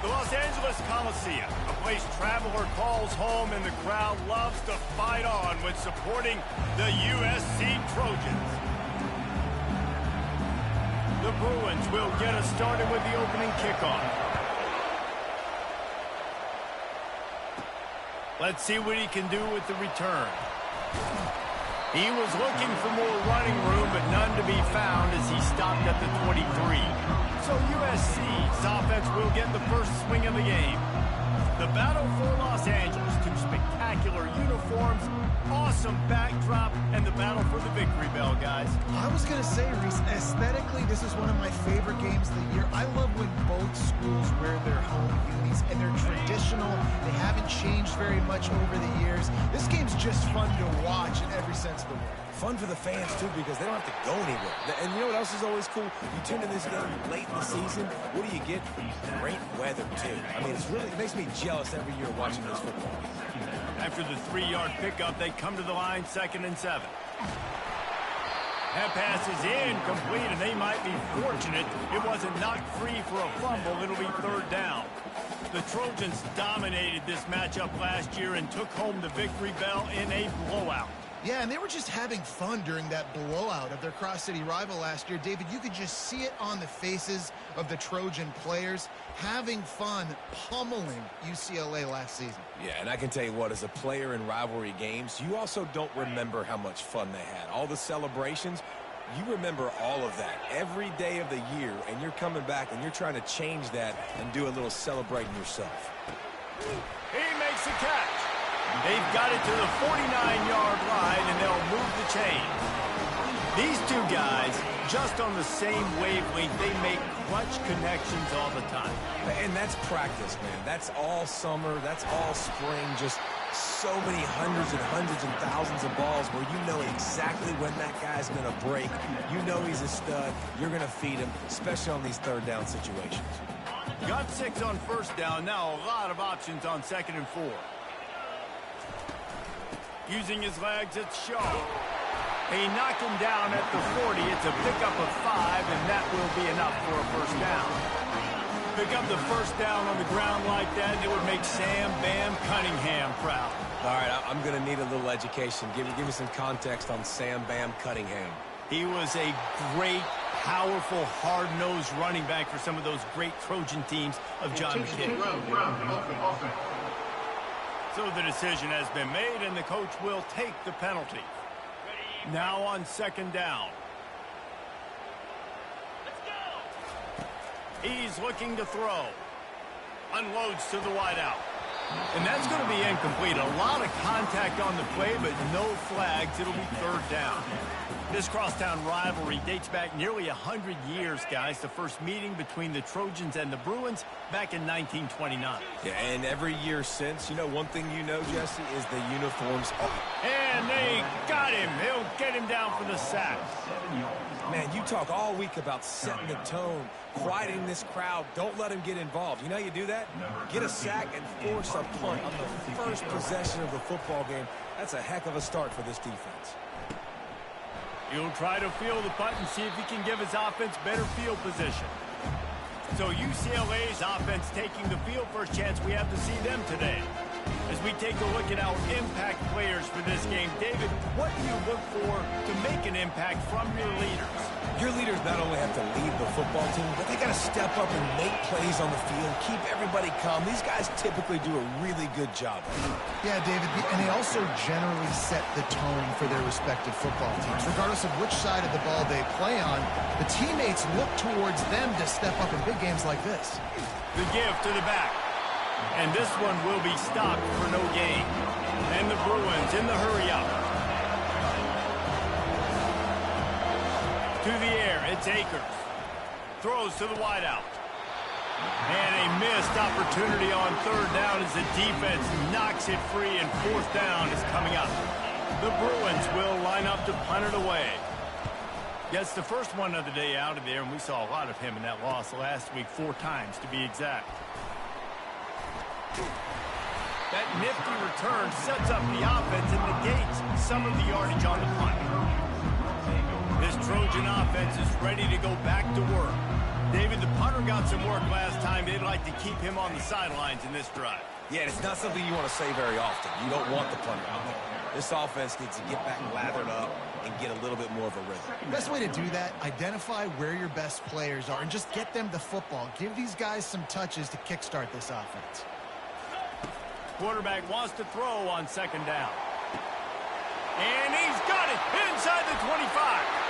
The Los Angeles Coliseum, a place traveler calls home, and the crowd loves to fight on when supporting the USC Trojans. The Bruins will get us started with the opening kickoff. Let's see what he can do with the return. He was looking for more running room, but none to be found as he stopped at the 23. So USC's offense will get the first swing of the game. The battle for Los Angeles, two spectacular uniforms, awesome backdrop, and the battle for the victory bell, guys. I was going to say, Reese, aesthetically, this is one of my favorite games of the year. I love when both schools wear their home unis, and they're traditional. They haven't changed very much over the years. This game's just fun to watch in every sense of the word. Fun for the fans, too, because they don't have to go anywhere. And you know what else is always cool? You tune in this game late in the season, what do you get? Great weather, too. I mean, it makes me jealous every year watching this football. After the 3-yard pickup, they come to the line, 2nd and 7. That pass is incomplete, and they might be fortunate it wasn't knocked free for a fumble. It'll be 3rd down. The Trojans dominated this matchup last year and took home the victory bell in a blowout. Yeah, and they were just having fun during that blowout of their cross-city rival last year. David, you could just see it on the faces of the Trojan players, having fun pummeling UCLA last season. Yeah, and I can tell you what, as a player in rivalry games, you also don't remember how much fun they had. All the celebrations, you remember all of that every day of the year, and you're coming back and you're trying to change that and do a little celebrating yourself. He makes a catch. They've got it to the 49-yard line, and they'll move the chain. These two guys, just on the same wavelength, they make clutch connections all the time. And that's practice, man. That's all summer. That's all spring. Just so many hundreds and thousands of balls where you know exactly when that guy's going to break. You know he's a stud. You're going to feed him, especially on these 3rd down situations. Got 6 on 1st down. Now a lot of options on 2nd and 4. Using his legs, it's Shaw. He knocked him down at the 40. It's a pickup of 5, and that will be enough for a 1st down. Pick up the 1st down on the ground like that, and it would make Sam Bam Cunningham proud. All right, I'm going to need a little education. Give me some context on Sam Bam Cunningham. He was a great, powerful, hard-nosed running back for some of those great Trojan teams of John McKinney. So the decision has been made, and the coach will take the penalty. Now on 2nd down. He's looking to throw. Unloads to the wideout. And that's going to be incomplete. A lot of contact on the play, but no flags. It'll be 3rd down. This crosstown rivalry dates back nearly 100 years, guys. The first meeting between the Trojans and the Bruins back in 1929. Yeah, and every year since, you know, one thing you know, Jesse, is the uniforms. And they got him. He'll get him down for the sack. Man, you talk all week about setting the tone, quieting this crowd. Don't let him get involved. You know how you do that? Get a sack and force a punt on the first possession of the football game. That's a heck of a start for this defense. He'll try to field the punt and see if he can give his offense better field position. So UCLA's offense taking the field. First chance we have to see them today. As we take a look at our impact players for this game, David, what do you look for to make an impact from your leaders? Your leaders not only have to lead the football team, but they got to step up and make plays on the field, keep everybody calm. These guys typically do a really good job. Yeah, David, and they also generally set the tone for their respective football teams. Regardless of which side of the ball they play on, the teammates look towards them to step up in big games like this. The give to the back. And this one will be stopped for no gain. And the Bruins in the hurry-up. To the air, it's Akers. Throws to the wideout. And a missed opportunity on 3rd down as the defense knocks it free, and 4th down is coming up. The Bruins will line up to punt it away. Gets the first one of the day out of there, and we saw a lot of him in that loss last week, 4 times to be exact. That nifty return sets up the offense and negates some of the yardage on the punt. This This Trojan offense is ready to go back to work. David, the punter got some work last time. They'd like to keep him on the sidelines in this drive. Yeah, it's not something you want to say very often. You don't want the punter out there. This offense needs to get back lathered up and get a little bit more of a rhythm. Best way to do that, identify where your best players are and just get them the football. Give these guys some touches to kickstart this offense. Quarterback wants to throw on second down. And he's got it inside the 25.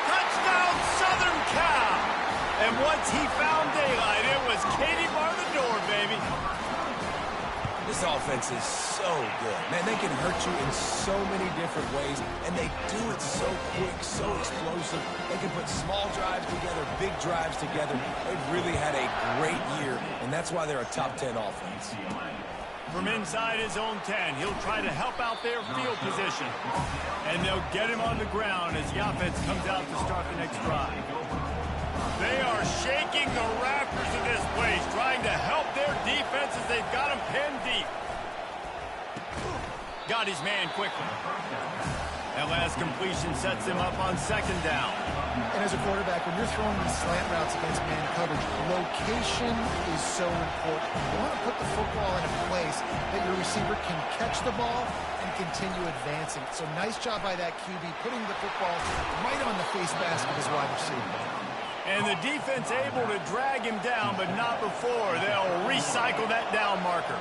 Touchdown, Southern Cal. And once he found daylight, it was Katie bar the door, baby. This offense is so good. Man, they can hurt you in so many different ways, and they do it so quick, so explosive. They can put small drives together, big drives together. They've really had a great year, and that's why they're a top 10 offense. From inside his own 10, he'll try to help out their field position. And they'll get him on the ground as the offense comes out to start the next drive. They are shaking the rafters of this place, trying to help their defense as they've got him pinned deep. Got his man quickly. That last completion sets him up on second down. And as a quarterback, when you're throwing these slant routes against man coverage, location is so important. You want to put the football in a place that your receiver can catch the ball and continue advancing. So nice job by that QB, putting the football right on the face mask of his wide receiver. And the defense able to drag him down, but not before. They'll recycle that down marker.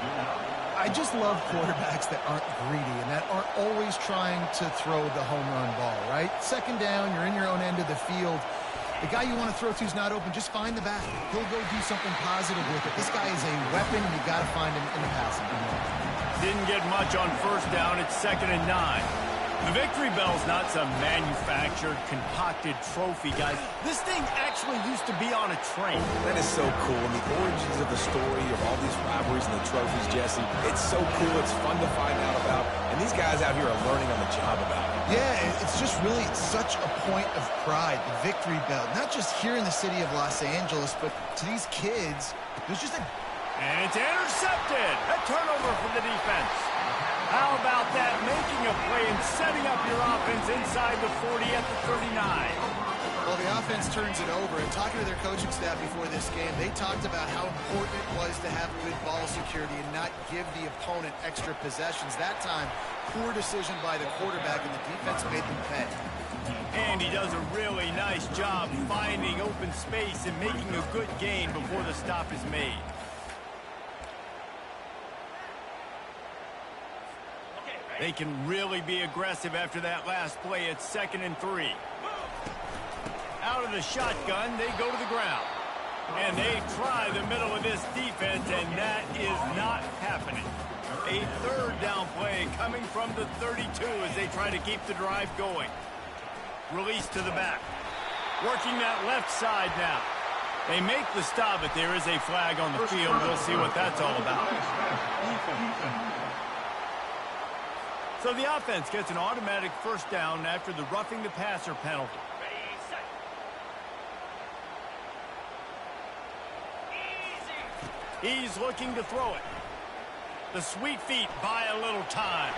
I just love quarterbacks that aren't greedy and that aren't always trying to throw the home run ball, right? Second down, you're in your own end of the field. The guy you want to throw to is not open. Just find the back. He'll go do something positive with it. This guy is a weapon. You got to find him in the passing game. Didn't get much on first down. It's 2nd and 9. The victory bell's not some manufactured, concocted trophy, guys. This thing actually used to be on a train. That is so cool. And the origins of the story of all these rivalries and the trophies, Jesse, it's so cool. It's fun to find out about. And these guys out here are learning on the job about it. Yeah, it's just really such a point of pride, the victory bell. Not just here in the city of Los Angeles, but to these kids, there's just a... And it's intercepted. A turnover for the defense. How about that? Making a play and setting up your offense inside the 40 at the 39. Well, the offense turns it over. And talking to their coaching staff before this game, they talked about how important it was to have good ball security and not give the opponent extra possessions. That time, poor decision by the quarterback, and the defense made them pay. And he does a really nice job finding open space and making a good gain before the stop is made. They can really be aggressive after that last play. It's 2nd and 3. Out of the shotgun, they go to the ground. And they try the middle of this defense, and that is not happening. A 3rd down play coming from the 32 as they try to keep the drive going. Release to the back. Working that left side now. They make the stop, but there is a flag on the field. We'll see what that's all about. So the offense gets an automatic first down after the roughing the passer penalty. He's looking to throw it. The sweet feet buy a little time.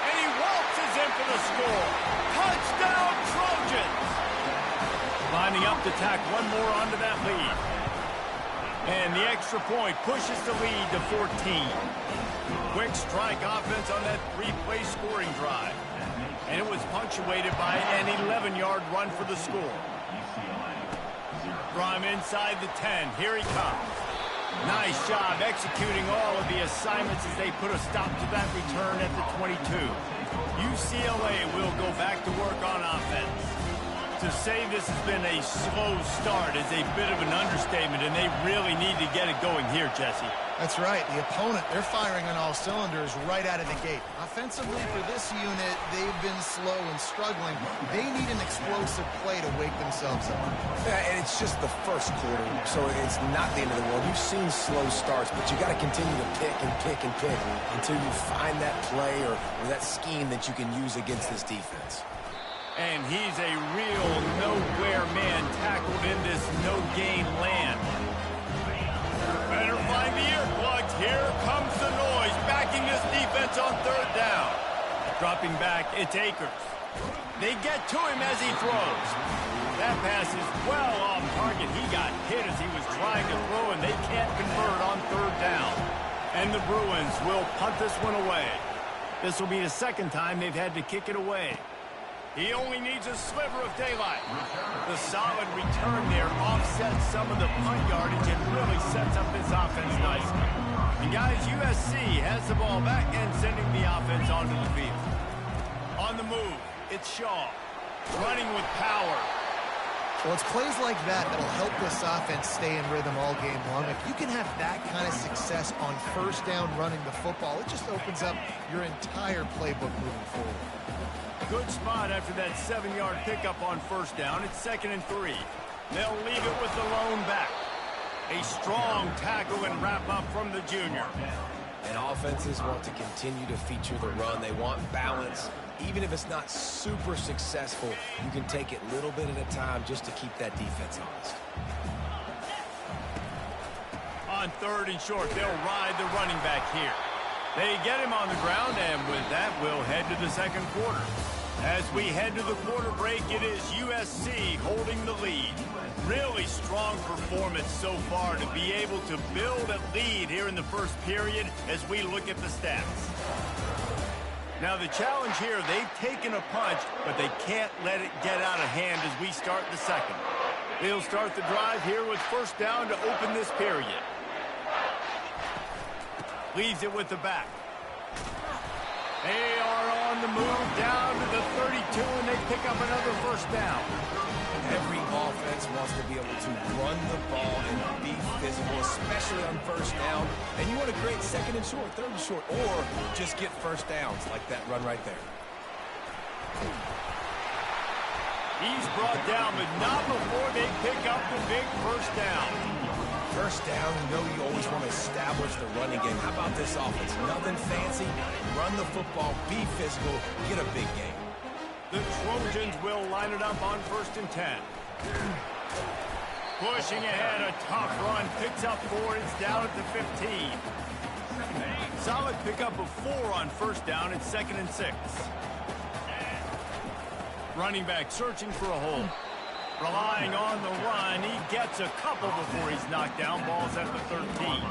And he waltzes in for the score. Touchdown, Trojans! Lining up to tack one more onto that lead. And the extra point pushes the lead to 14. Quick strike offense on that 3-play scoring drive. And it was punctuated by an 11-yard run for the score. From inside the 10, here he comes. Nice job executing all of the assignments as they put a stop to that return at the 22. UCLA will go back to work on offense. To say this has been a slow start is a bit of an understatement, and they really need to get it going here, Jesse. That's right. The opponent, they're firing on all cylinders right out of the gate. Offensively, for this unit, they've been slow and struggling. They need an explosive play to wake themselves up. Yeah, and it's just the first quarter, so it's not the end of the world. You've seen slow starts, but you got to continue to pick and pick and pick until you find that play or that scheme that you can use against this defense. And he's a real nowhere man tackled in this no-gain land. Better find the earplugs. Here comes the noise, backing this defense on 3rd down. Dropping back, it's Akers. They get to him as he throws. That pass is well off target. He got hit as he was trying to throw, and they can't convert on third down. And the Bruins will punt this one away. This will be the second time they've had to kick it away. He only needs a sliver of daylight. The solid return there offsets some of the punt yardage and really sets up this offense nicely. And guys, USC has the ball back and sending the offense onto the field. On the move, it's Shaw. Running with power. Well, it's plays like that that'll help this offense stay in rhythm all game long. If you can have that kind of success on first down running the football, it just opens up your entire playbook moving forward. Good spot after that 7-yard pickup on first down. It's 2nd and 3. They'll leave it with the lone back. A strong tackle and wrap up from the junior. And offenses want to continue to feature the run. They want balance. Even if it's not super successful, you can take it little bit at a time just to keep that defense honest. On 3rd and short, they'll ride the running back here. They get him on the ground, and with that, we'll head to the second quarter. As we head to the quarter break, it is USC holding the lead. Really strong performance so far to be able to build a lead here in the first period as we look at the stats. Now the challenge here, they've taken a punch, but they can't let it get out of hand as we start the second. They'll start the drive here with first down to open this period. Leaves it with the back. They are on the move down to the 32, and they pick up another first down. Every offense wants to be able to run the ball and be physical, especially on first down. And you want to create 2nd and short, 3rd and short, or just get first downs like that run right there. He's brought down, but not before they pick up the big first down. First down, you know you always want to establish the running game. How about this offense? Nothing fancy. Run the football, be physical, get a big game. The Trojans will line it up on 1st and 10. Pushing ahead, a tough run, picks up 4, it's down at the 15. Solid pickup of 4 on first down, it's 2nd and 6. Running back searching for a hole. Relying on the run, he gets a couple before he's knocked down, ball's at the 13.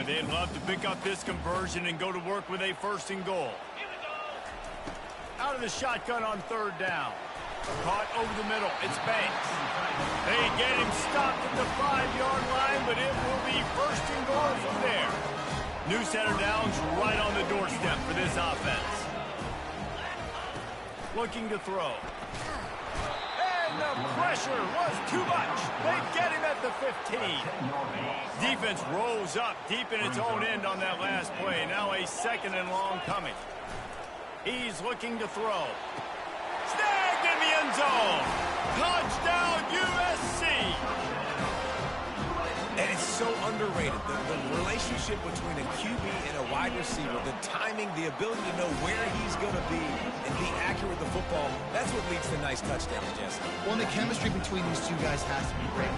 They'd love to pick up this conversion and go to work with a 1st and goal. Out of the shotgun on 3rd down. Caught over the middle. It's Banks. They get him stopped at the 5-yard line, but it will be 1st and goal from there. New center downs right on the doorstep for this offense. Looking to throw. The pressure was too much. They get him at the 15. Defense rose up deep in its own end on that last play. Now a 2nd and long coming. He's looking to throw. Snagged in the end zone. Touchdown USC. And it's so underrated. The relationship between a QB and a wide receiver, the timing, the ability to know where he's going to be and be accurate with the football, that's what leads to nice touchdowns, Jesse. Well, and the chemistry between these two guys has to be great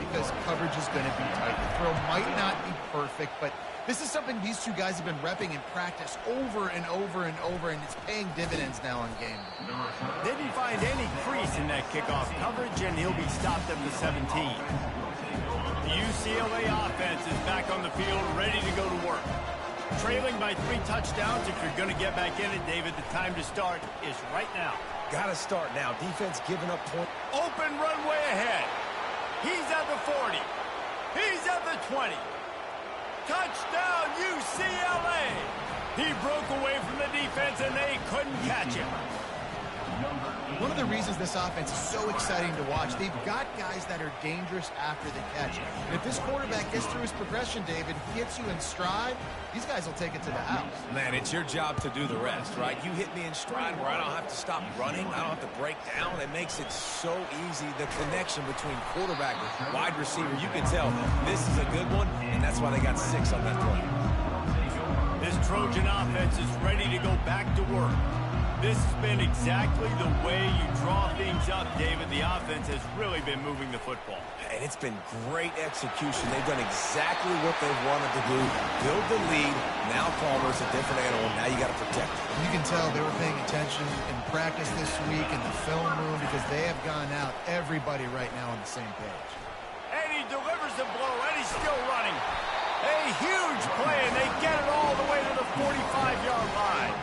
because coverage is going to be tight. The throw might not be perfect, but this is something these two guys have been repping in practice over and over and over, and it's paying dividends now on game. Didn't find any crease in that kickoff coverage, and he'll be stopped at the 17. The UCLA offense is back on the field, ready to go to work. Trailing by 3 touchdowns. If you're going to get back in it, David, the time to start is right now. Got to start now. Defense giving up points. Open runway ahead. He's at the 40. He's at the 20. Touchdown, UCLA. He broke away from the defense, and they couldn't catch him. One of the reasons this offense is so exciting to watch, they've got guys that are dangerous after the catch. And if this quarterback gets through his progression, David, gets you in stride, these guys will take it to the house. Man, it's your job to do the rest, right? You hit me in stride where I don't have to stop running. I don't have to break down. It makes it so easy, the connection between quarterback and wide receiver. You can tell this is a good one, and that's why they got 6 on that play. This Trojan offense is ready to go back to work. This has been exactly the way you draw things up, David. The offense has really been moving the football. And it's been great execution. They've done exactly what they've wanted to do. Build the lead. Now Palmer's a different animal. Now you got to protect it. You can tell they were paying attention in practice this week in the film room because they have gone out, everybody right now on the same page. And he delivers the blow, and he's still running. A huge play, and they get it all the way to the 45-yard line.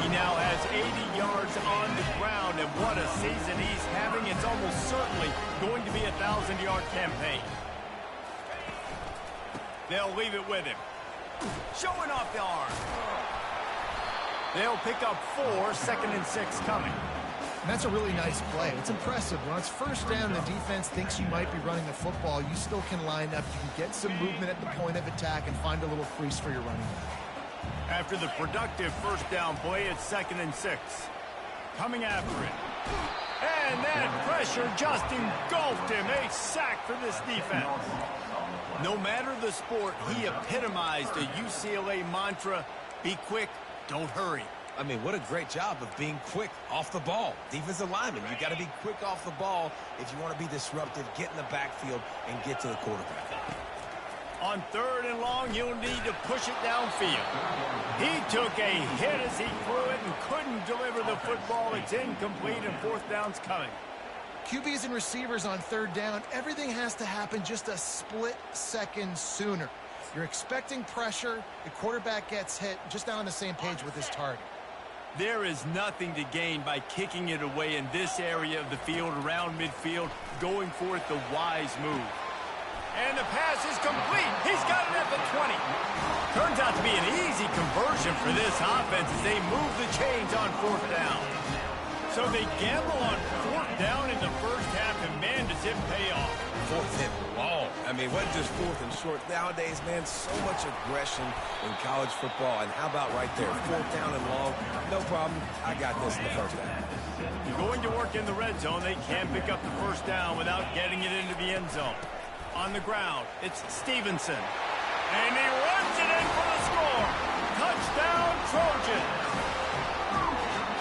He now has 80 yards on the ground, and what a season he's having. It's almost certainly going to be a 1,000-yard campaign. They'll leave it with him. Showing off the arm. They'll pick up 4, 2nd and 6 coming. And that's a really nice play. It's impressive. When it's first down, the defense thinks you might be running the football. You still can line up. You can get some movement at the point of attack and find a little crease for your running back. After the productive first down play, it's 2nd and 6. Coming after it. And that pressure just engulfed him. A sack for this defense. No matter the sport, he epitomized a UCLA mantra, be quick, don't hurry. I mean, what a great job of being quick off the ball. Defensive lineman, you got to be quick off the ball if you want to be disruptive, get in the backfield, and get to the quarterback. On 3rd and long, you'll need to push it downfield. He took a hit as he threw it and couldn't deliver the football. It's incomplete, and 4th down's coming. QBs and receivers on 3rd down, everything has to happen just a split second sooner. You're expecting pressure, the quarterback gets hit, just not on the same page with his target. There is nothing to gain by kicking it away in this area of the field, around midfield, going for it the wise move. And the pass is complete. He's got it at the 20. Turns out to be an easy conversion for this offense as they move the chains on 4th down. So they gamble on 4th down in the first half, and man, does it pay off. 4th and long. I mean, what just 4th and short? Nowadays, man, so much aggression in college football. And how about right there? 4th down and long. No problem. I got this in the first half. Going to work in the red zone. They can pick up the first down without getting it into the end zone. On the ground, it's Stevenson. And he runs it in for the score. Touchdown, Trojans.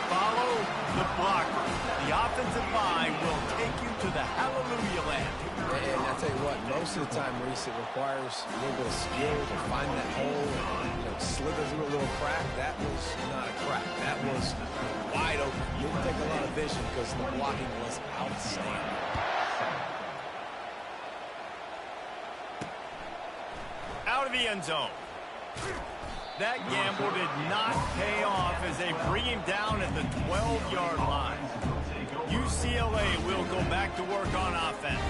Follow the blocker. The offensive line will take you to the hallelujah land. And I tell you what, most of the time, Reese, it requires a little bit of skill to find that hole and slither through a little crack. That was not a crack. That was wide open. Didn't take a lot of vision because the blocking was outstanding. Out of the end zone. That gamble did not pay off as they bring him down at the 12-yard line. UCLA will go back to work on offense.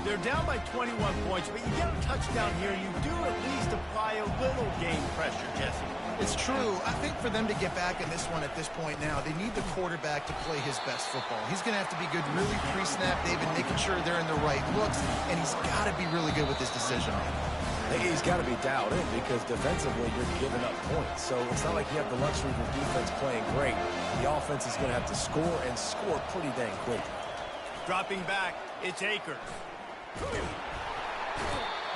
They're down by 21 points, but you get a touchdown here, you do at least apply a little game pressure, Jesse. It's true. I think for them to get back in this one at this point now, they need the quarterback to play his best football. He's going to have to be good really pre-snap, David, making sure they're in the right looks, and he's got to be really good with his decision making. He's got to be dialed in because defensively you're giving up points. So it's not like you have the luxury of your defense playing great. The offense is going to have to score and score pretty dang quick. Dropping back, it's Akers.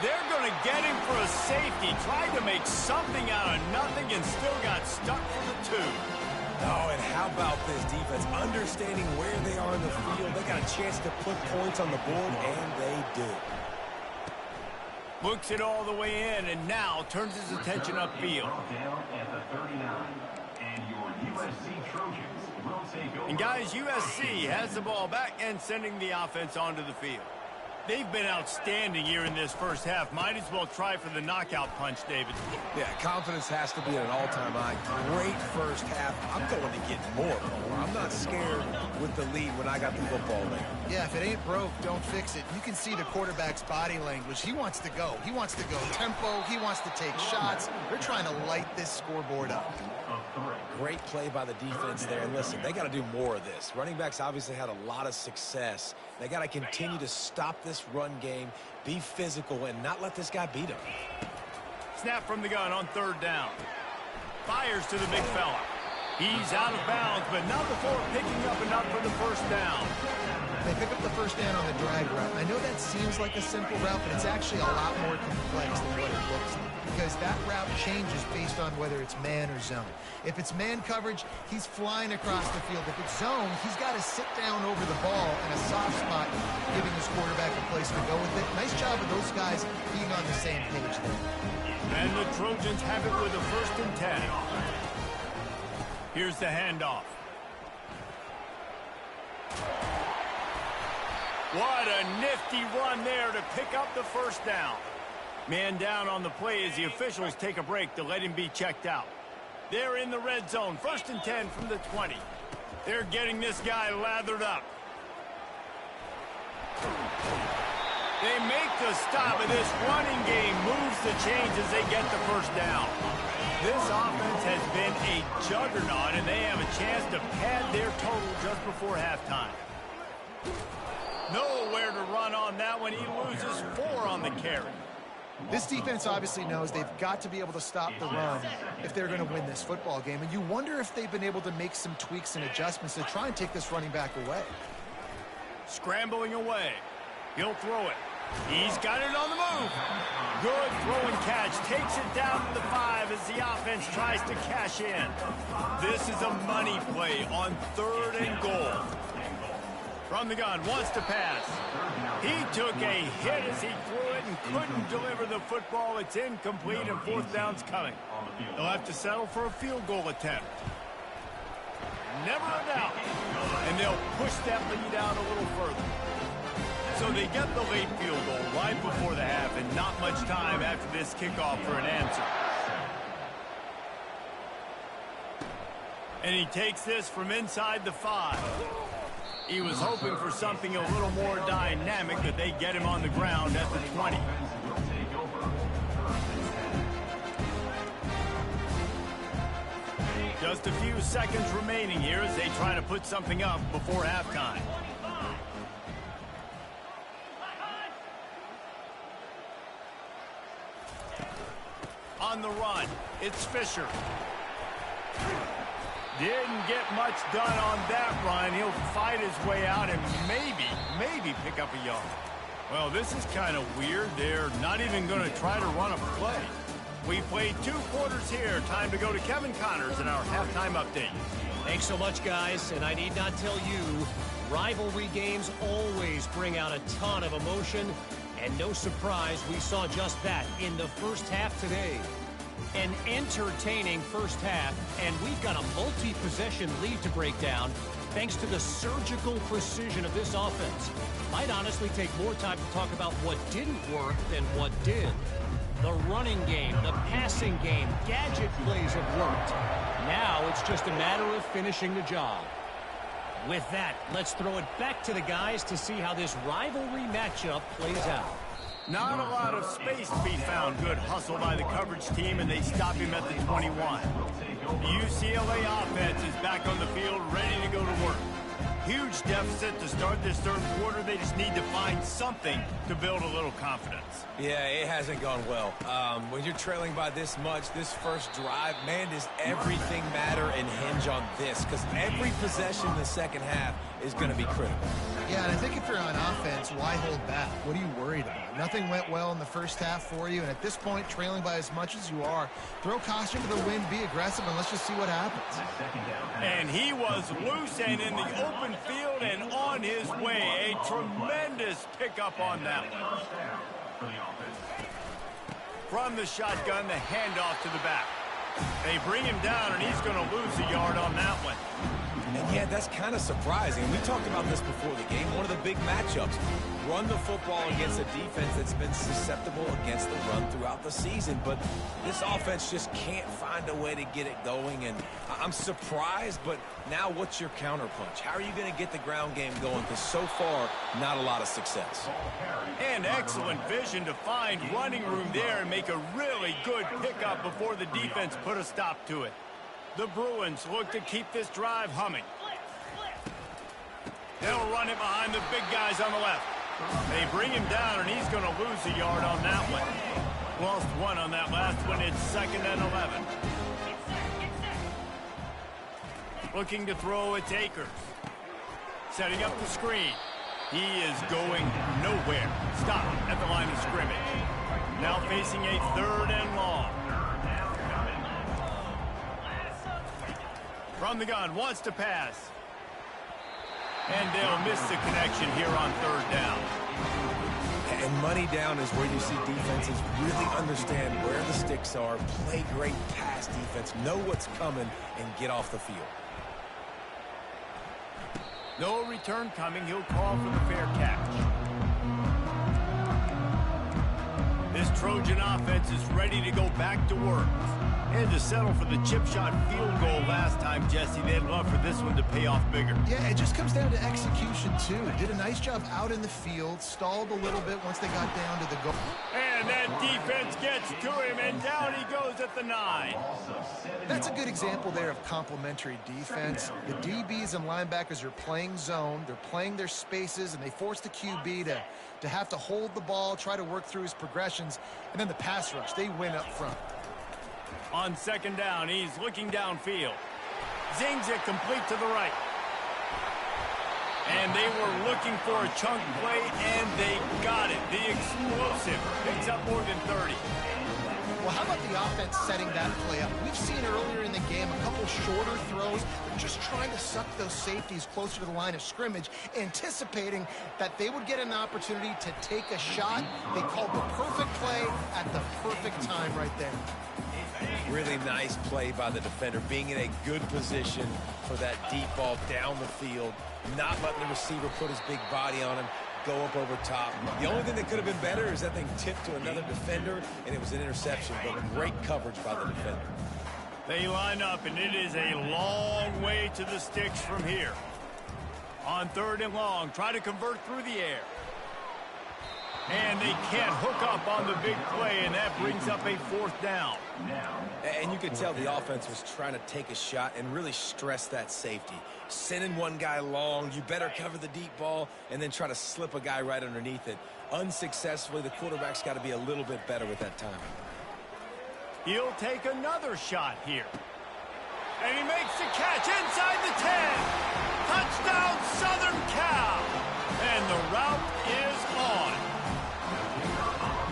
They're going to get him for a safety. Tried to make something out of nothing and still got stuck for the 2. Oh, and how about this defense? Understanding where they are in the field. They got a chance to put points on the board, and they do. Looks it all the way in, and now turns his attention upfield. And guys, USC has the ball back and sending the offense onto the field. They've been outstanding here in this first half. Might as well try for the knockout punch, David. Yeah, confidence has to be at an all-time high. Great first half. I'm going to get more. I'm not scared with the lead when I got the football late. Yeah, if it ain't broke, don't fix it. You can see the quarterback's body language. He wants to go. He wants to go tempo. He wants to take shots. They're trying to light this scoreboard up. Great play by the defense there. And listen, they got to do more of this. Running backs obviously had a lot of success. They got to continue to stop this run game, be physical, and not let this guy beat him. Snap from the gun on 3rd down. Fires to the big fella. He's out of bounds, but not before picking up enough for the first down. They pick up the first down on the drag route. I know that seems like a simple route, but it's actually a lot more complex than what it looks like, because that route changes based on whether it's man or zone. If it's man coverage, he's flying across the field. If it's zone, he's got to sit down over the ball in a soft spot, giving his quarterback a place to go with it. Nice job of those guys being on the same page there. And the Trojans have it with a 1st and 10. Here's the handoff. What a nifty run there to pick up the first down. Man down on the play as the officials take a break to let him be checked out. They're in the red zone, 1st and 10 from the 20. They're getting this guy lathered up. They make the stop, and this running game moves the chains as they get the first down. This offense has been a juggernaut, and they have a chance to pad their total just before halftime. Nowhere to run on that one. He loses 4 on the carry. This defense obviously knows they've got to be able to stop the run if they're going to win this football game. And you wonder if they've been able to make some tweaks and adjustments to try and take this running back away. Scrambling away. He'll throw it. He's got it on the move. Good throw and catch. Takes it down to the 5 as the offense tries to cash in. This is a money play on 3rd and goal. From the gun, wants to pass. He took a hit as he threw it and couldn't deliver the football. It's incomplete and 4th down's coming. They'll have to settle for a field goal attempt. Never a doubt. And they'll push that lead out a little further. So they get the late field goal right before the half, and not much time after this kickoff for an answer. And he takes this from inside the 5. He was hoping for something a little more dynamic, but they get him on the ground at the 20. Just a few seconds remaining here as they try to put something up before halftime. On the run, it's Fisher. Didn't get much done on that run. He'll fight his way out and maybe pick up a yard. Well, this is kind of weird. They're not even going to try to run a play. We played 2 quarters here. Time to go to Kevin Connors in our halftime update. Thanks so much, guys. And I need not tell you, rivalry games always bring out a ton of emotion. And no surprise, we saw just that in the first half today. An entertaining first half, and we've got a multi-possession lead to break down thanks to the surgical precision of this offense. Might honestly take more time to talk about what didn't work than what did. The running game, the passing game, gadget plays have worked. Now it's just a matter of finishing the job. With that, let's throw it back to the guys to see how this rivalry matchup plays out. Not a lot of space to be found. Good hustle by the coverage team, and they stop him at the 21. The UCLA offense is back on the field, ready to go to work. Huge deficit to start this 3rd quarter. They just need to find something to build a little confidence. Yeah, it hasn't gone well. When you're trailing by this much, this first drive, man, does everything matter and hinge on this? Because every possession in the second half is going to be critical. Yeah, and I think if you're on offense, why hold back? What are you worried about? Nothing went well in the first half for you, and at this point, trailing by as much as you are, throw caution to the wind, be aggressive, and let's just see what happens. And he was loose and in the open field and on his way. A tremendous pickup on that one. From the shotgun, the handoff to the back. They bring him down, and he's going to lose a yard on that one. And yeah, that's kind of surprising. We talked about this before the game. One of the big matchups. Run the football against a defense that's been susceptible against the run throughout the season. But this offense just can't find a way to get it going. And I'm surprised, but now what's your counterpunch? How are you going to get the ground game going? Because so far, not a lot of success. And excellent vision to find running room there and make a really good pickup before the defense put a stop to it. The Bruins look to keep this drive humming. They'll run it behind the big guys on the left. They bring him down, and he's going to lose a yard on that one. Lost 1 on that last one. It's 2nd and 11. Looking to throw, it's Akers. Setting up the screen. He is going nowhere. Stop at the line of scrimmage. Now facing a 3rd and long. From the gun, wants to pass. And they'll miss the connection here on 3rd down. And money down is where you see defenses really understand where the sticks are, play great pass defense, know what's coming, and get off the field. No return coming. He'll call for the fair catch. This Trojan offense is ready to go back to work. And to settle for the chip shot field goal last time, Jesse. They'd love for this one to pay off bigger. Yeah, it just comes down to execution, too. Did a nice job out in the field, stalled a little bit once they got down to the goal. And that defense gets to him, and down he goes at the 9. That's a good example there of complementary defense. The DBs and linebackers are playing zone, they're playing their spaces, and they force the QB to have to hold the ball, try to work through his progressions, and then the pass rush, they win up front. On 2nd down, he's looking downfield. Zings it complete to the right. And they were looking for a chunk play, and they got it. The explosive picks up more than 30. Well, how about the offense setting that play up? We've seen earlier in the game a couple shorter throws. They're just trying to suck those safeties closer to the line of scrimmage, anticipating that they would get an opportunity to take a shot. They called the perfect play at the perfect time right there. Really nice play by the defender, being in a good position for that deep ball down the field, not letting the receiver put his big body on him, go up over top. The only thing that could have been better is that thing tipped to another defender, and it was an interception, but great coverage by the defender. They line up, and it is a long way to the sticks from here. On 3rd and long, try to convert through the air. And they can't hook up on the big play, and that brings up a 4th down. And you could tell the offense was trying to take a shot and really stress that safety. Sending one guy long, you better cover the deep ball, and then try to slip a guy right underneath it. Unsuccessfully, the quarterback's got to be a little bit better with that timing. He'll take another shot here. And he makes the catch inside the 10. Touchdown, Southern Cal. And the route is on.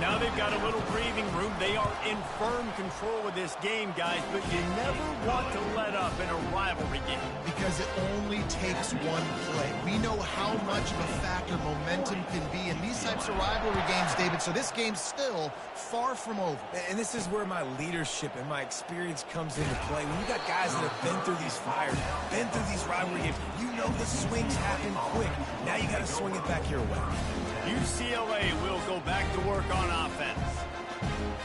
Now they've got a little breathing room. They are in firm control of this game, guys, but you never want to let up in a rivalry game. Because it only takes one play. We know how much of a factor momentum can be in these types of rivalry games, David, so this game's still far from over. And this is where my leadership and my experience comes into play. When you got guys that have been through these fires, been through these rivalry games, you know the swings happen quick. Now you got to swing it back your way. UCLA will go back to work on offense.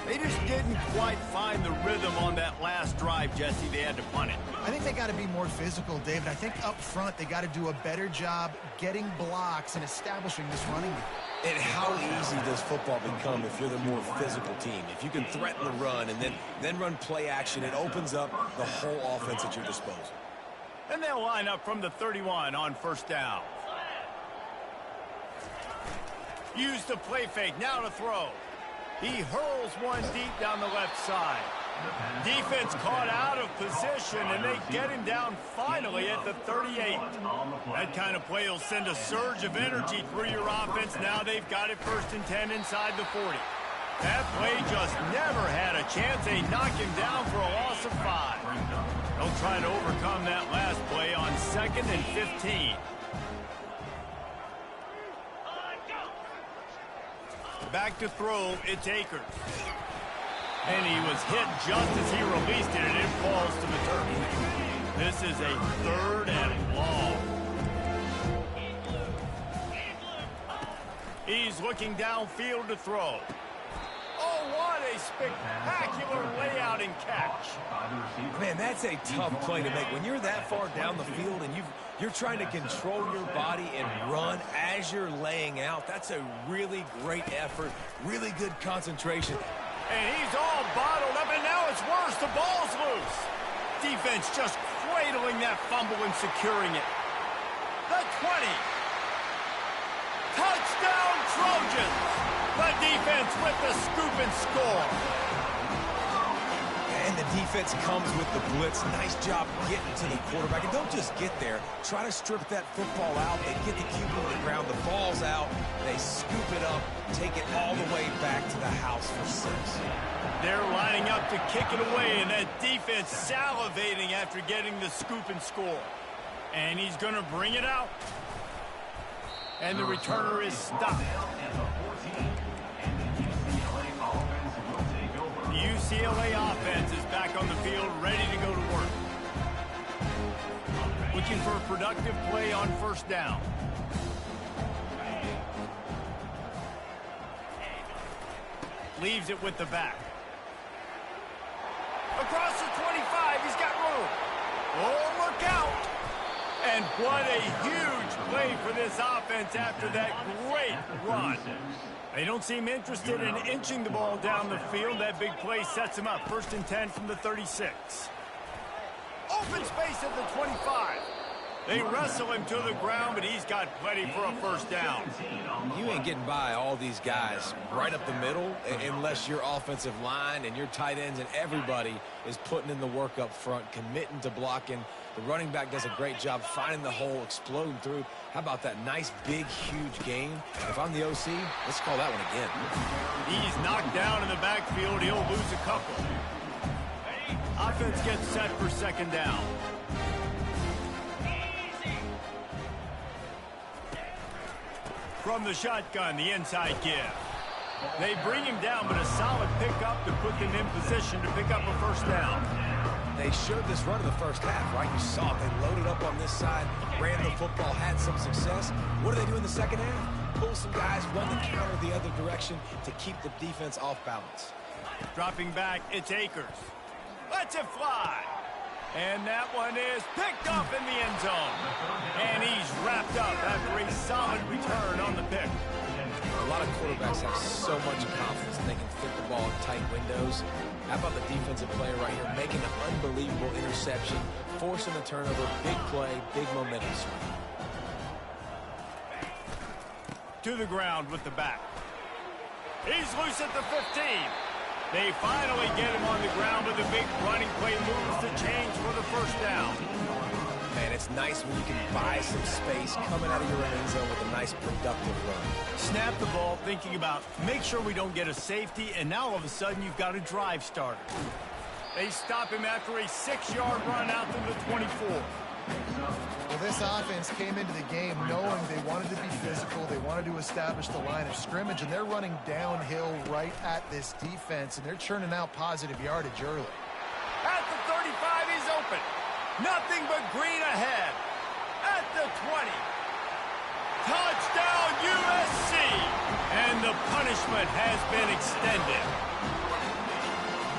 They just didn't quite find the rhythm on that last drive, Jesse. They had to punt it. I think they got to be more physical, David. I think up front they got to do a better job getting blocks and establishing this running game. And how easy does football become if you're the more physical team? If you can threaten the run and then run play action, it opens up the whole offense at your disposal. And they'll line up from the 31 on 1st down. Use the play fake, now to throw. He hurls one deep down the left side. Defense caught out of position, and they get him down finally at the 38. That kind of play will send a surge of energy through your offense. Now they've got it 1st and 10 inside the 40. That play just never had a chance. They knock him down for a loss of 5. They'll try to overcome that last play on 2nd and 15. Back to throw, it's Akers. And he was hit just as he released it, and it falls to the turf. This is a 3rd and long. He's looking downfield to throw. Oh, what a spectacular layout and catch. Man, that's a tough play to make. When you're that far down the field and you're trying to control your body and run as you're laying out, that's a really great effort, really good concentration. And he's all bottled up, and now it's worse. The ball's loose. Defense just cradling that fumble and securing it. The 20. Touchdown, Trojans. The defense with the scoop and score. And the defense comes with the blitz. Nice job getting to the quarterback. And don't just get there. Try to strip that football out. They get the QB to the ground. The ball's out. They scoop it up, take it all the way back to the house for 6. They're lining up to kick it away, and that defense salivating after getting the scoop and score. And he's going to bring it out. And the returner is stopped. The UCLA offense is back on the field, ready to go to work. Looking for a productive play on first down. Leaves it with the back. Across the 25, he's got room. Oh, look out. And what a huge play for this offense after that great run. They don't seem interested in inching the ball down the field. That big play sets him up. 1st and 10 from the 36. Open space at the 25. They wrestle him to the ground, but he's got plenty for a first down. You ain't getting by all these guys right up the middle unless your offensive line and your tight ends and everybody is putting in the work up front, committing to blocking. The running back does a great job finding the hole, exploding through. How about that nice, big, huge gain? If I'm the OC, let's call that one again. He's knocked down in the backfield. He'll lose a couple. Offense gets set for 2nd down. From the shotgun, the inside give. They bring him down, but a solid pickup to put them in position to pick up a first down. They showed this run in the first half, right? You saw it. They loaded up on this side, ran the football, had some success. What do they do in the second half? Pull some guys, run the counter the other direction to keep the defense off balance. Dropping back, it's Akers. Lets it fly. And that one is picked up in the end zone. And he's wrapped up after a solid return on the pick. A lot of quarterbacks have so much confidence they can fit the ball in tight windows. How about the defensive player right here making an unbelievable interception, forcing the turnover, big play, big momentum swing. To the ground with the back. He's loose at the 15. They finally get him on the ground with a big running play, moves the chains for the first down. Man, it's nice when you can buy some space coming out of your end zone with a nice productive run. Snap the ball, thinking about make sure we don't get a safety, and now all of a sudden you've got a drive starter. They stop him after a 6-yard run out to the 24. Well, this offense came into the game knowing they wanted to be physical, they wanted to establish the line of scrimmage, and they're running downhill right at this defense, and they're churning out positive yardage early. At the 35, he's open. Nothing but green ahead. At the 20. Touchdown, USC! And the punishment has been extended.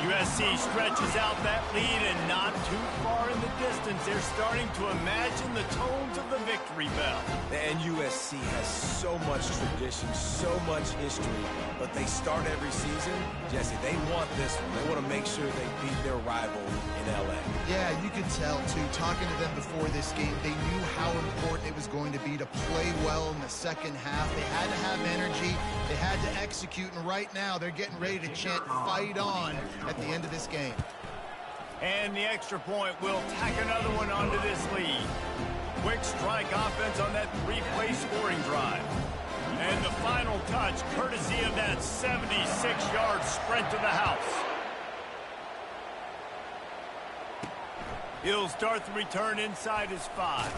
USC stretches out that lead, and not too far in the distance, they're starting to imagine the tones of the victory bell. And USC has so much tradition, so much history, but they start every season. Jesse, they want this one. They want to make sure they beat their rival in L.A. Yeah, you could tell, too. Talking to them before this game, they knew how important it was going to be to play well in the second half. They had to have energy. They had to execute, and right now they're getting ready to chant "Fight On" at the end of this game. And the extra point will tack another one onto this lead. Quick strike offense on that 3-play scoring drive. And the final touch, courtesy of that 76-yard sprint to the house. He'll start the return inside his 5.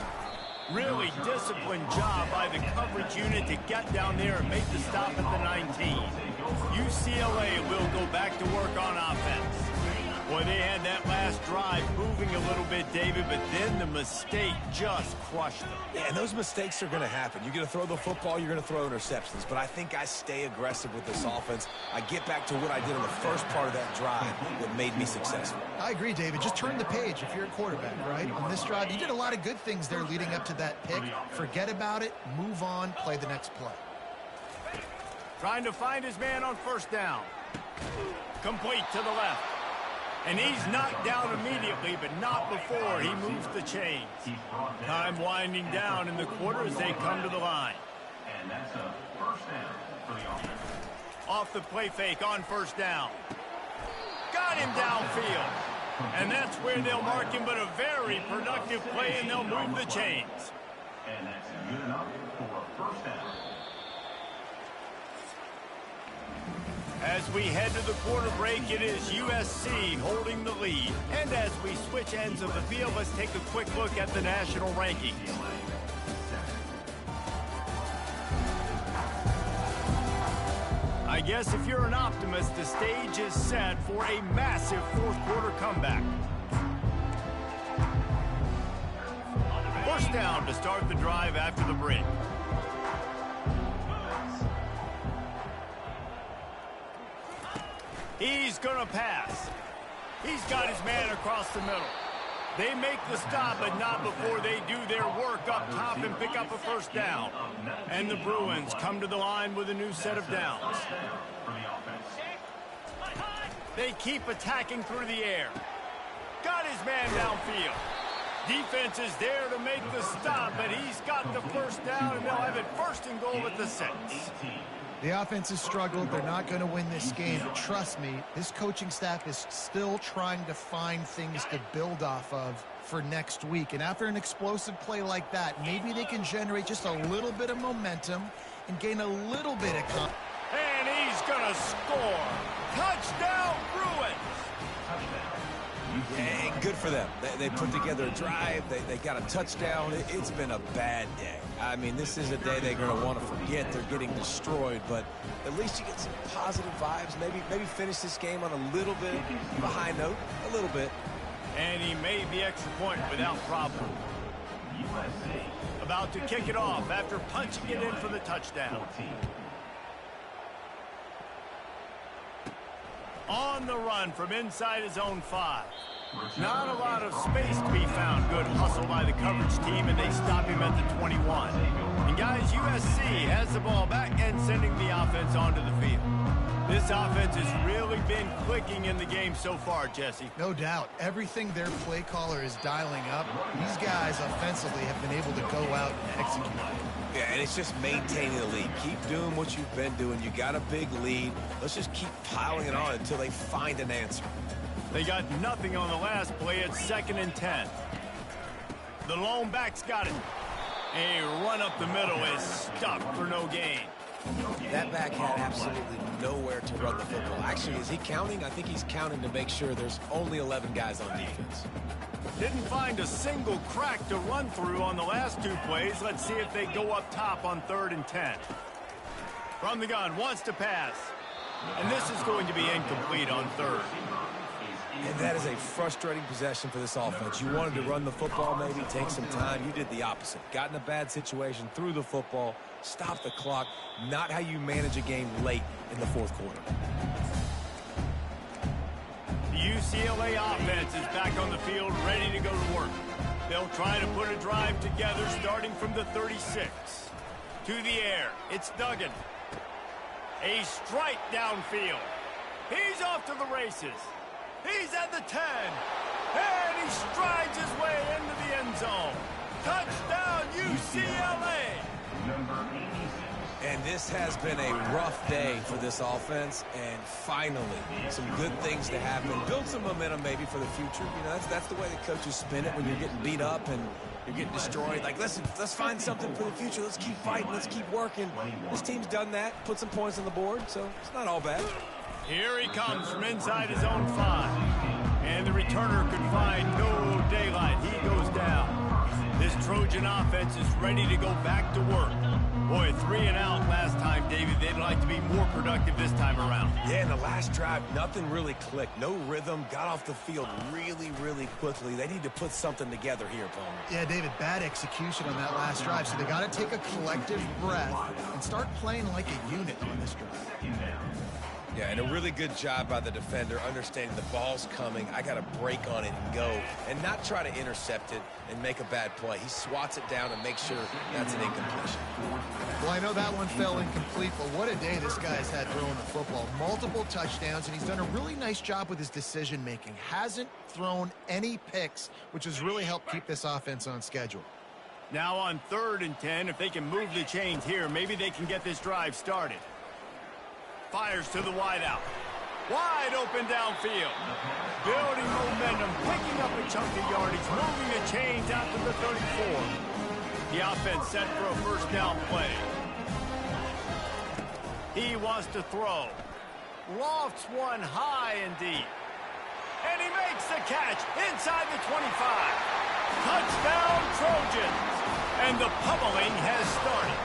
Really disciplined job by the coverage unit to get down there and make the stop at the 19. UCLA will go back to work on offense. Boy, they had that last drive moving a little bit, David, but then the mistake just crushed them. Yeah, and those mistakes are going to happen. You're going to throw the football, you're going to throw interceptions. But I think I stay aggressive with this offense. I get back to what I did in the first part of that drive that made me successful. I agree, David. Just turn the page if you're a quarterback, right? On this drive, you did a lot of good things there leading up to that pick. Forget about it, move on, play the next play. Trying to find his man on first down. Complete to the left. And he's knocked down immediately, but not before he moves the chains. Time winding down in the quarter as they come to the line. And that's a first down for the offense. Off the play fake on first down. got him downfield. And that's where they'll mark him, but a very productive play, and they'll move the chains. And that's good enough for a first down. As we head to the quarter break, it is USC holding the lead. And as we switch ends of the field, let's take a quick look at the national rankings. I guess if you're an optimist, the stage is set for a massive fourth quarter comeback. First down to start the drive after the break. He's going to pass. He's got his man across the middle. They make the stop, but not before they do their work up top and pick up a first down. And the Bruins come to the line with a new set of downs. They keep attacking through the air. Got his man downfield. Defense is there to make the stop, but he's got the first down, and they'll have it first and goal at the 6. The offense has struggled. They're not going to win this game. But trust me, this coaching staff is still trying to find things to build off of for next week. And after an explosive play like that, maybe they can generate just a little bit of momentum and gain a little bit of confidence. And he's going to score. Touchdown, Bruins. Yeah, good for them. They put together a drive. They got a touchdown. It's been a bad day. I mean, this is a day they're going to want to forget. They're getting destroyed, but at least you get some positive vibes. Maybe finish this game on a little bit of a high note, a little bit. And he made the extra point without problem. About to kick it off after punching it in for the touchdown. On the run from inside his own 5. Not a lot of space to be found. Good hustle by the coverage team, and they stop him at the 21. And guys, USC has the ball back and sending the offense onto the field. This offense has really been clicking in the game so far, Jesse. No doubt. Everything their play caller is dialing up, these guys offensively have been able to go out and execute. Yeah, and it's just maintaining the lead. Keep doing what you've been doing. You got a big lead. Let's just keep piling it on until they find an answer. They got nothing on the last play. It's 2nd and 10. The lone back's got it. A run up the middle is stuck for no gain. That back had absolutely nowhere to run the football. Actually, is he counting? I think he's counting to make sure there's only 11 guys on defense. Didn't find a single crack to run through on the last 2 plays. Let's see if they go up top on 3rd and 10. From the gun, wants to pass. And this is going to be incomplete on 3rd. And that is a frustrating possession for this offense. You wanted to run the football, maybe take some time. You did the opposite. Got in a bad situation, threw the football, stopped the clock. Not how you manage a game late in the fourth quarter. The UCLA offense is back on the field, ready to go to work. They'll try to put a drive together starting from the 36. To the air, it's Duggan. A strike downfield. He's off to the races. He's at the 10. And he strides his way into the end zone. Touchdown, UCLA. And this has been a rough day for this offense, and finally, some good things to happen. Build some momentum maybe for the future. You know, that's the way the coaches spin it when you're getting beat up and you're getting destroyed. Like, listen, let's find something for the future. Let's keep fighting. Let's keep working. This team's done that, put some points on the board, so it's not all bad. Here he comes from inside his own 5. And the returner could find no daylight. He goes down. This Trojan offense is ready to go back to work. Boy, 3 and out last time, David. They'd like to be more productive this time around. Yeah, in the last drive, nothing really clicked. No rhythm. Got off the field really, really quickly. They need to put something together here, Palmer. Yeah, David, bad execution on that last drive. So they got to take a collective breath and start playing like a unit on this drive. Yeah, and a really good job by the defender, understanding the ball's coming. I got to break on it and go, and not try to intercept it and make a bad play. He swats it down and makes sure that's an incompletion. Well, I know that one fell incomplete, but what a day this guy's had throwing the football. Multiple touchdowns, and he's done a really nice job with his decision-making. Hasn't thrown any picks, which has really helped keep this offense on schedule. Now on 3rd and 10, if they can move the chains here, maybe they can get this drive started. Fires to the wideout. Wide open downfield. Building momentum, picking up a chunk of yardage, moving the chains out to the 34. The offense set for a first down play. He wants to throw. Lofts one high and deep. And he makes the catch inside the 25. Touchdown Trojans. And the pummeling has started.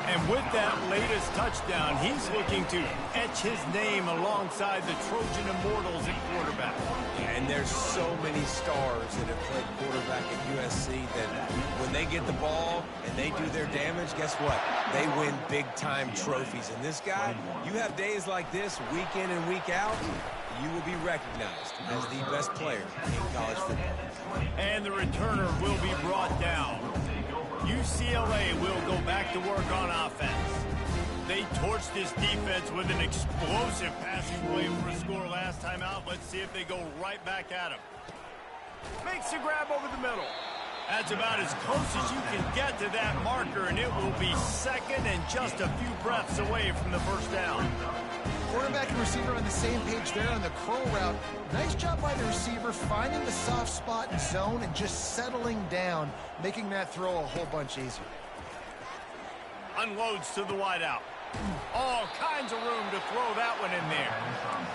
And with that latest touchdown, he's looking to etch his name alongside the Trojan Immortals at quarterback. And there's so many stars that have played quarterback at USC that when they get the ball and they do their damage, guess what? They win big-time trophies. And this guy, you have days like this, week in and week out, you will be recognized as the best player in college football. And the returner will be brought down. UCLA will go back to work on offense. They torched this defense with an explosive passing play for a score last time out. Let's see if they go right back at him. Makes a grab over the middle. That's about as close as you can get to that marker, and it will be second and just a few breaths away from the first down. Quarterback and receiver on the same page there on the curl route. Nice job by the receiver finding the soft spot and zone and just settling down, making that throw a whole bunch easier. Unloads to the wideout. All kinds of room to throw that one in there.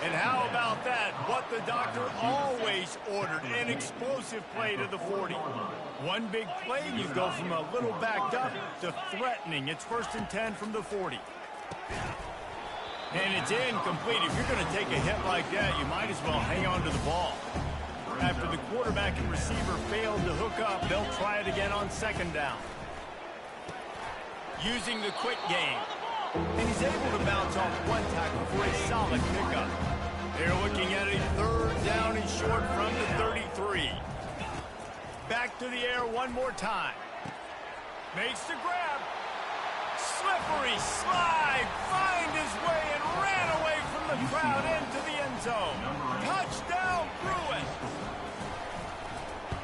And how about that? What the doctor always ordered, an explosive play to the 40. One big play, you go from a little backed up to threatening. It's 1st and 10 from the 40. And it's incomplete. If you're going to take a hit like that, you might as well hang on to the ball. After the quarterback and receiver failed to hook up, they'll try it again on 2nd down. Using the quick game. And he's able to bounce off one tackle for a solid pickup. They're looking at a 3rd down and short from the 33. Back to the air one more time. Makes the grab. Slippery slide. Find his way and ran away from the crowd into the end zone. Touchdown, Bruins.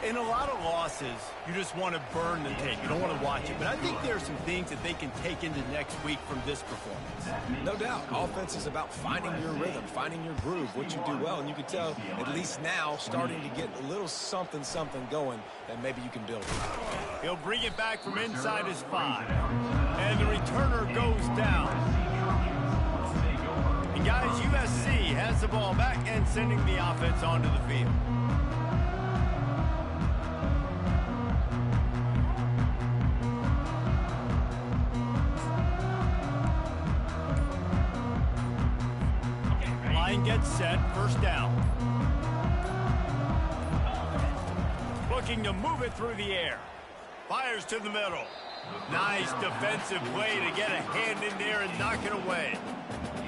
In a lot of losses, you just want to burn the tape. You don't want to watch it. But I think there are some things that they can take into next week from this performance. No doubt. Offense is about finding your rhythm, finding your groove, what you do well. And you can tell, at least now, starting to get a little something going that maybe you can build. He'll bring it back from inside his 5. And the returner goes down. And guys, USC has the ball back and sending the offense onto the field. Line gets set, 1st down. Looking to move it through the air. Fires to the middle. Nice defensive play to get a hand in there and knock it away.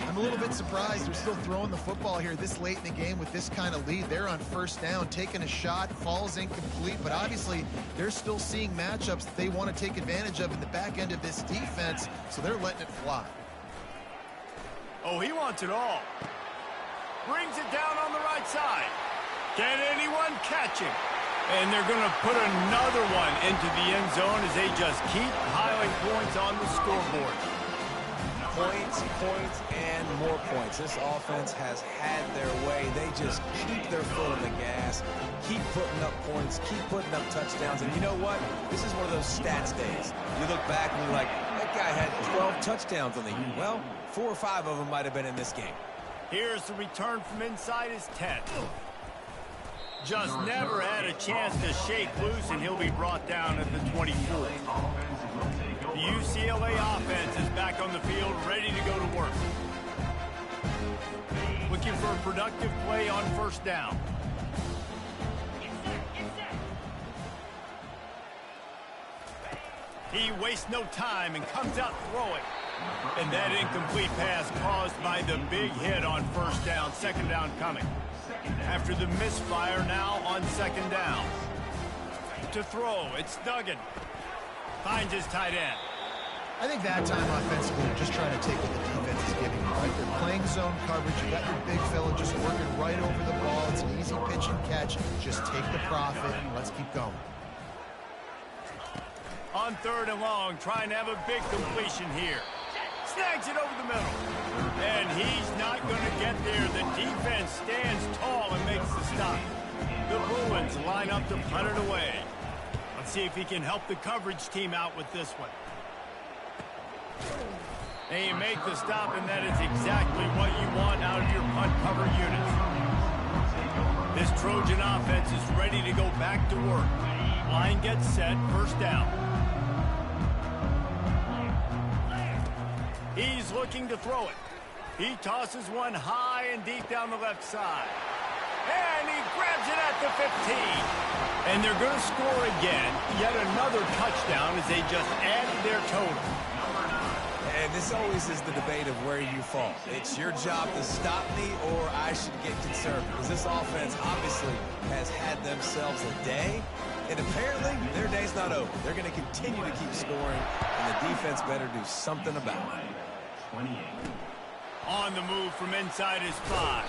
I'm a little bit surprised they're still throwing the football here this late in the game with this kind of lead. They're on 1st down, taking a shot, falls incomplete, but obviously they're still seeing matchups that they want to take advantage of in the back end of this defense, so they're letting it fly. Oh, he wants it all. Brings it down on the right side. Can anyone catch him? And they're going to put another one into the end zone as they just keep piling points on the scoreboard. Points, and more points. This offense has had their way. They just keep their foot on the gas, keep putting up points, keep putting up touchdowns. And you know what? This is one of those stats days. You look back and you're like, that guy had 12 touchdowns on the year. Well, 4 or 5 of them might have been in this game. Here's the return from inside his 10. Just never had a chance to shake loose, and he'll be brought down at the 24. The UCLA offense is back on the field, ready to go to work. Looking for a productive play on 1st down. He wastes no time and comes out throwing. And that incomplete pass caused by the big hit on 1st down, 2nd down coming. After the misfire, now on 2nd down. To throw, it's Duggan. Finds his tight end. I think that time offensively, they're just trying to take what the defense is giving them, right? They're playing zone coverage. You got your big fella just working right over the ball. It's an easy pitch and catch. Just take the profit and let's keep going. On 3rd and long, trying to have a big completion here. Snags it over the middle. And he's not not going to get there. The defense stands tall and makes the stop. The Bruins line up to punt it away. Let's see if he can help the coverage team out with this one. They make the stop, and that is exactly what you want out of your punt cover unit. This Trojan offense is ready to go back to work. Line gets set, first down. He's looking to throw it. He tosses one high and deep down the left side. And he grabs it at the 15. And they're going to score again. Yet another touchdown as they just added their total. And this always is the debate of where you fall. It's your job to stop me, or I should get concerned. Because this offense obviously has had themselves a day. And apparently, their day's not over. They're going to continue to keep scoring. And the defense better do something about it. 28. On the move from inside his 5.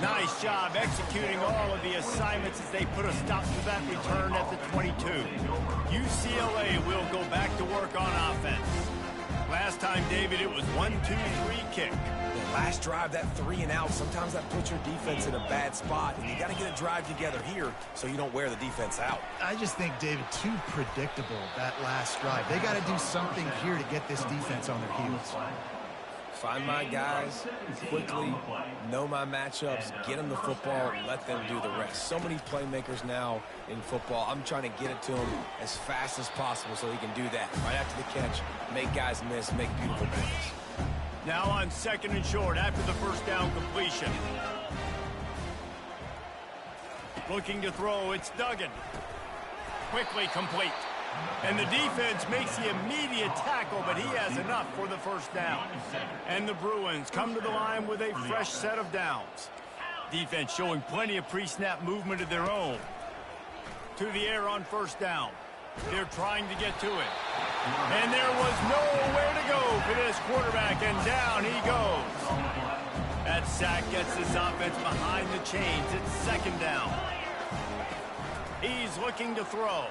Nice job executing all of the assignments as they put a stop to that return at the 22. UCLA will go back to work on offense. Last time, David, it was 1-2-3 kick. The last drive, that 3 and out, sometimes that puts your defense in a bad spot. And you got to get a drive together here so you don't wear the defense out. I just think, David, too predictable, that last drive. They got to do something here to get this defense on their heels. Find my guys quickly, know my matchups, get them the football, let them do the rest. So many playmakers now in football. I'm trying to get it to him as fast as possible so he can do that. Right after the catch, make guys miss, make beautiful plays. Now on 2nd and short after the first down completion. Looking to throw, it's Duggan. Quickly complete. And the defense makes the immediate tackle, but he has enough for the first down. And the Bruins come to the line with a fresh set of downs. Defense showing plenty of pre-snap movement of their own. To the air on first down. They're trying to get to it. And there was nowhere to go for this quarterback, and down he goes. That sack gets this offense behind the chains. It's 2nd down. He's looking to throw.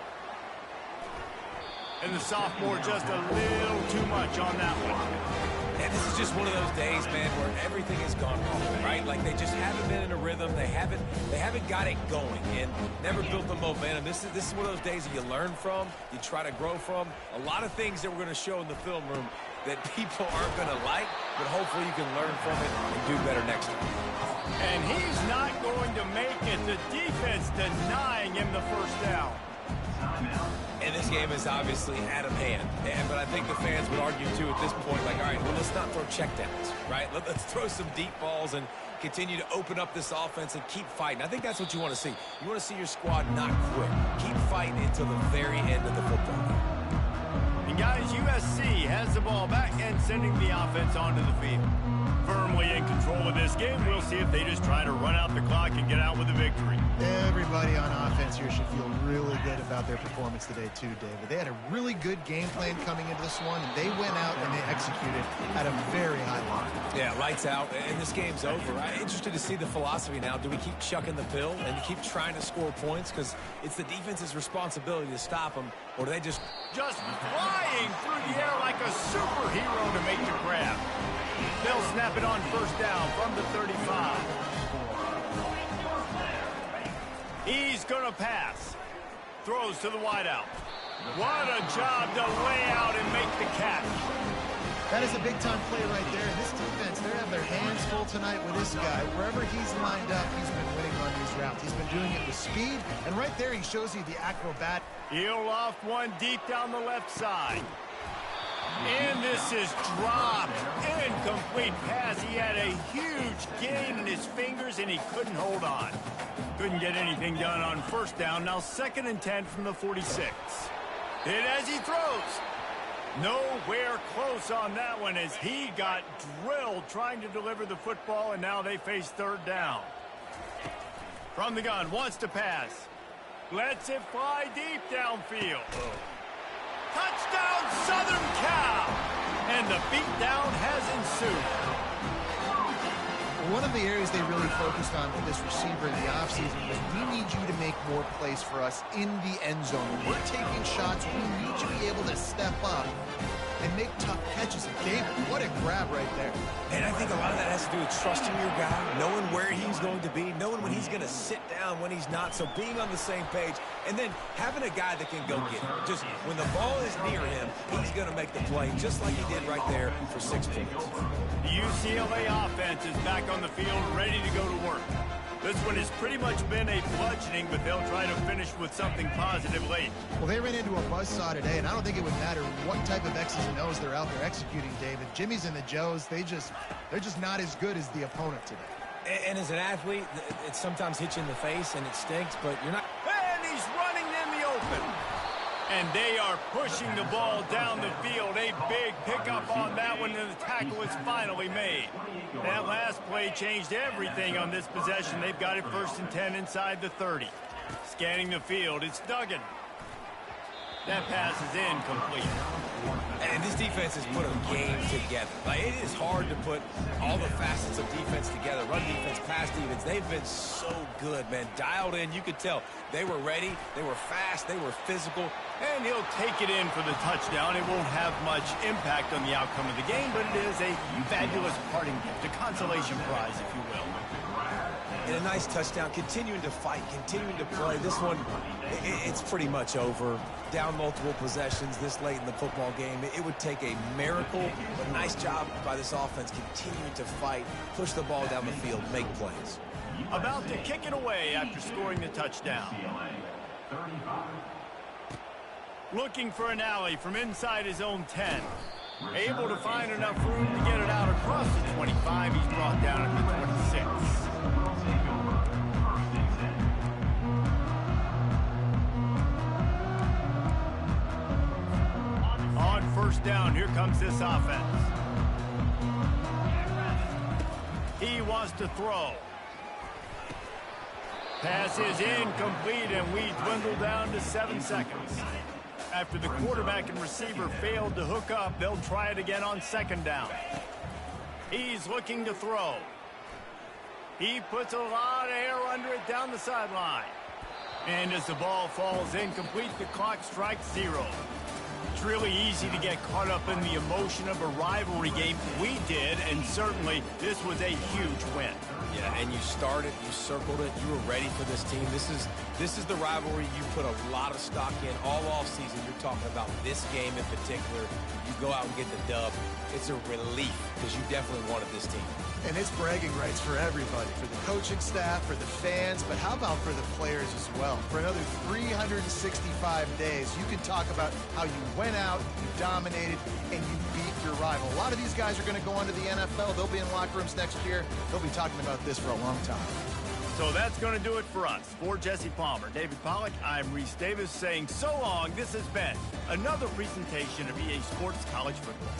And the sophomore just a little too much on that one. And this is just one of those days, man, where everything has gone wrong, right? Like they just haven't been in a rhythm. They haven't got it going and never built the momentum. This is one of those days that you learn from, you try to grow from. A lot of things that we're going to show in the film room that people aren't going to like, but hopefully you can learn from it and do better next time. And he's not going to make it. The defense denying him the first down. And this game is obviously out of hand. But I think the fans would argue, too, at this point, like, all right, well, let's not throw checkdowns, right? Let's throw some deep balls and continue to open up this offense and keep fighting. I think that's what you want to see. You want to see your squad not quit. Keep fighting until the very end of the football game. And, guys, USC has the ball back and sending the offense onto the field. Firmly in control of this game. We'll see if they just try to run out the clock and get out with a victory. Everybody on offense here should feel really good about their performance today too, David. They had a really good game plan coming into this one, and they went out and they executed at a very high level. Yeah, lights out, and this game's over. I'm interested to see the philosophy now. Do we keep chucking the pill and keep trying to score points? Because it's the defense's responsibility to stop them, or do they just flying through the air like a superhero to make the grab? They'll snap it on first down from the 35. He's going to pass. Throws to the wideout. What a job to lay out and make the catch. That is a big-time play right there. And this defense, they have their hands full tonight with this guy. Wherever he's lined up, he's been winning on these routes. He's been doing it with speed. And right there, he shows you the acrobat. He'll loft one deep down the left side. And this is dropped. Incomplete pass. He had a huge gain in his fingers, and he couldn't hold on. Couldn't get anything done on first down. Now 2nd and 10 from the 46. Hit as he throws. Nowhere close on that one as he got drilled trying to deliver the football, and now they face 3rd down. From the gun, wants to pass. Lets it fly deep downfield. Touchdown, Southern Cal! And the beatdown has ensued. One of the areas they really focused on with this receiver in the offseason was we need you to make more plays for us in the end zone. When we're taking shots, we need you to be able to step up and make tough catches. David, what a grab right there. And I think a lot of that has to do with trusting your guy, knowing where he's going to be, knowing when he's going to sit down, when he's not. So being on the same page, and then having a guy that can go get it. Just when the ball is near him, he's going to make the play, just like he did right there for 6 points. The UCLA offense is back on the field, ready to go to work. This one has pretty much been a bludgeoning, but they'll try to finish with something positive late. Well, they ran into a buzzsaw today, and I don't think it would matter what type of X's and O's they're out there executing, David. Jimmy's and the Joes, they're just not as good as the opponent today. And as an athlete, it sometimes hits you in the face, and it stinks, but you're not... And he's running in the open. And they are pushing the ball down the field. A big pickup on that one, and the tackle is finally made. That last play changed everything on this possession. They've got it 1st and 10 inside the 30. Scanning the field, it's Duggan. That pass is incomplete. And this defense has put a game together. Like, it is hard to put all the facets of defense together. Run defense, pass defense. They've been so good, man. Dialed in, you could tell. They were ready, they were fast, they were physical. And he'll take it in for the touchdown. It won't have much impact on the outcome of the game, but it is a fabulous parting gift, a consolation prize, if you will. And a nice touchdown, continuing to fight, continuing to play. This one, it's pretty much over. Down multiple possessions this late in the football game. It would take a miracle, but nice job by this offense continuing to fight, push the ball down the field, make plays. About to kick it away after scoring the touchdown. Looking for an alley from inside his own 10. Able to find enough room to get it out across the 25. He's brought down at the 26. On 1st down, here comes this offense. He wants to throw. Pass is incomplete, and we dwindle down to 7 seconds. After the quarterback and receiver failed to hook up, they'll try it again on 2nd down. He's looking to throw. He puts a lot of air under it down the sideline. And as the ball falls incomplete, the clock strikes 0. It's really easy to get caught up in the emotion of a rivalry game. We did, and certainly this was a huge win. Yeah, and you started, you circled it, you were ready for this team. This is the rivalry you put a lot of stock in all offseason. You're talking about this game in particular. You go out and get the dub. It's a relief because you definitely wanted this team. And it's bragging rights for everybody, for the coaching staff, for the fans, but how about for the players as well? For another 365 days, you can talk about how you went out, you dominated, and you beat your rival. A lot of these guys are going to go on to the NFL. They'll be in locker rooms next year. They'll be talking about this for a long time. So that's going to do it for us. For Jesse Palmer, David Pollack, I'm Reese Davis saying so long. This has been another presentation of EA Sports College Football.